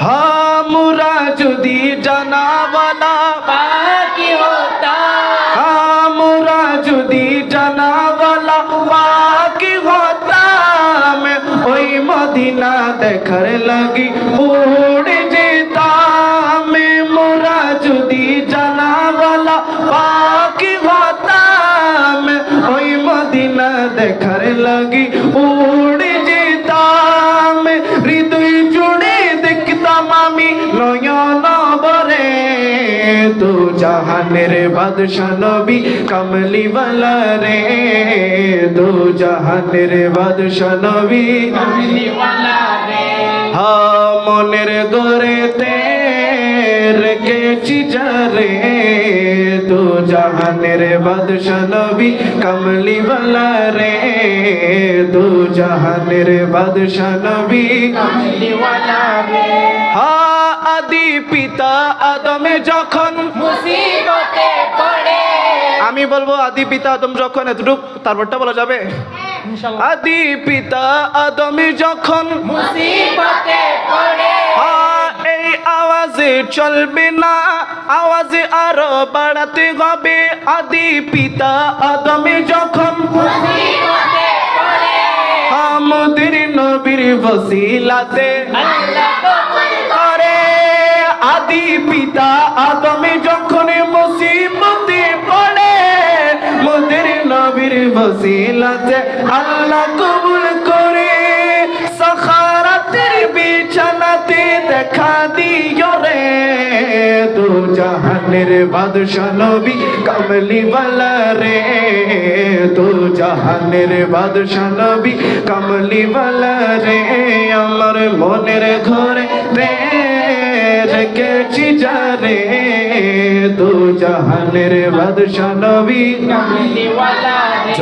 हमरा যদি জানাওয়ালা পাকি হতাম, हमरा যদি জানাওয়ালা পাকি হতাম, ওই মদিনা দেখার লাগি উড়ে যেতাম। মোরা যদি জানাওয়ালা পাকি হতাম, ওই মদিনা দেখার লাগি উড়ে যেতাম। হৃদয় জুড়ে দেখতাম আমি নয়ন ভরে, দু জাহানের বাদশা নবী কামলিওয়ালা রে, দু জাহানের বাদশা নবী কামলিওয়ালা রে। মনের গোরেতে রেখেছি যারে, দু জাহানের বাদশা নবী কামলিওয়ালা রে, দু জাহানের বাদশা নবী কামলিওয়ালা রে। আদি পিতা আদমে যখন, মুসিবতে পড়ে, আমি বলবো আদি পিতা আদম যখন, এতটুক তারপরটা বলা যাবে? ইনশাআল্লাহ। আদি পিতা আদমে যখন, মুসিবতে পড়ে, এই আওয়াজে চলবে না, আওয়াজে আরো বাড়াতে হবে। আদি পিতা আদমে যখন, মুসিবতে পড়ে, আমাদের নবীর ওসিলাতে আল্লাহ কবুল করে। আদি পিতা আদমে যখন মুসিবতে পড়ে, মোদের নবীর ওসিলাতে আল্লাহ কবুল করে। সাখারাতের বিছানাতে দেখা দিও রে, দু জাহানের বাদশা নবী কামলিওয়ালা রে, দু জাহানের বাদশা নবী কামলিওয়ালা রে। আমার মনের ঘরে রে রেখেছি যারে, দু জাহানের বাদশা নবী কামলিওয়ালা রে।